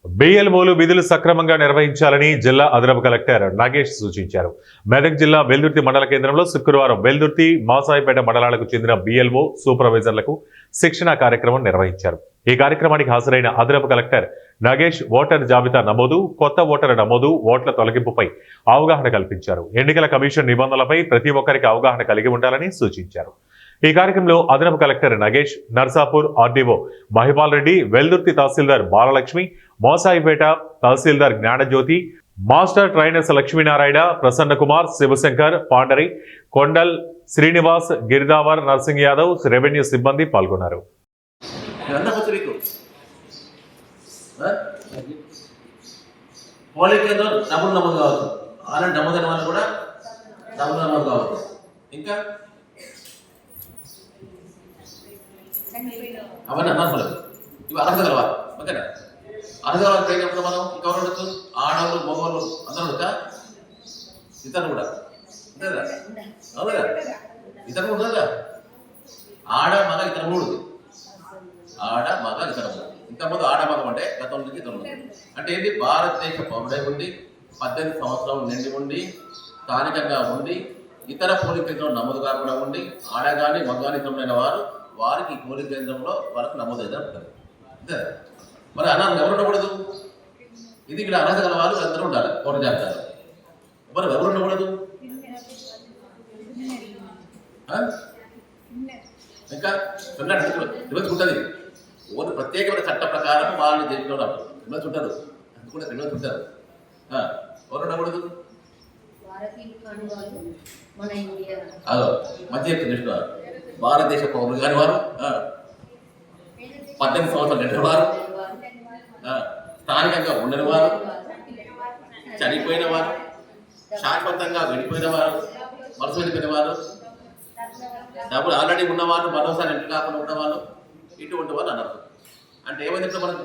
బిఎల్ఓలు విధులు సక్రమంగా నిర్వహించాలని జిల్లా అదనపు కలెక్టర్ నాగేష్ సూచించారు. మెదక్ జిల్లా వెల్దుర్తి మండల కేంద్రంలో శుక్రవారం వెల్దుర్తి, మాసాయిపేట మండలాలకు చెందిన బిఎల్ఓ సూపర్వైజర్లకు శిక్షణా కార్యక్రమం నిర్వహించారు. ఈ కార్యక్రమానికి హాజరైన అదనపు కలెక్టర్ నాగేష్ ఓటర్ జాబితా నమోదు, కొత్త ఓటర్ల నమోదు, ఓట్ల తొలగింపుపై అవగాహన కల్పించారు. ఎన్నికల కమిషన్ నిబంధనలపై ప్రతి ఒక్కరికి అవగాహన కలిగి ఉండాలని సూచించారు. ఈ కార్యక్రమంలో అదనపు collector Nagesh, Narsapur RDO Mahipal Reddy, Veldurthi tahsildar Balalakshmi, Mosaipet tahsildar Gnanajyothi, master trainers Lakshminarayana, Prasanna Kumar, Shivashankar, Pandari, Kondal, Srinivas, girdawar, Narsing Yadav, revenue సిబ్బంది పాల్గొన్నారు. అవన్నీ అనార్మల్ ఇవి అర్హతగలవా ఓకేనా. అర్హతగల పోయినప్పుడు మనం ఇంకెవరు ఉండొచ్చు, ఆడవాళ్ళు మగవాళ్ళు అందరూ ఉండొచ్చా, ఇతరులు కూడా ఉంటుందా, అవునుగా ఇతరులు ఉండదుగా, ఆడ మగ ఇతర మూడు, ఆడ మగ ఇతర మూడు. ఇంతకుముందు ఆడ మగం అంటే గతం నుంచి ఇతరులు అంటే ఏంటి, భారతదేశ పౌరుడై ఉండి 18 సంవత్సరాలు నిండి ఉండి స్థానికంగా ఉండి ఇతర పోలింగ్ కేంద్రంలో నమోదు కాకుండా ఉండి ఆడ కానీ మగ కానీ ఇతరులైన వారికి పోలింగ్ కేంద్రంలో వాళ్ళకి నమోదు అయితే ఉంటుంది అంతే. మరి అనాథ ఎవరు ఉండకూడదు, ఇది ఇక్కడ అర్హత గల వాళ్ళు అందరూ ఉండాలి ఓటర్ జాబితాలో. మరి ఎవరు ఉండకూడదు, ఇంకా రివర్స్ ఉంటుంది. ఓటు ప్రత్యేకమైన చట్ట ప్రకారం వాళ్ళని జైల్లో రివర్స్ ఉంటారు, అది కూడా రివర్స్ ఉంటారు. ఎవరు ఉండకూడదు, అదో మంచి చెప్తుంది కృష్ణ, భారతదేశ పౌరులు కాని వారు, 18 సంవత్సరాలు నిండిన వారు, స్థానికంగా ఉండని వారు, చనిపోయిన వారు, శాశ్వతంగా వెళ్ళిపోయిన వారు, వలస వెళ్ళిపోయిన వారు, డబ్బులు ఆల్రెడీ ఉన్నవారు, మరోసారి ఇంటి కాకుండా ఉన్నవాళ్ళు, ఇటువంటి వాళ్ళు అన్నారు. అంటే ఏమైందంటే మనకు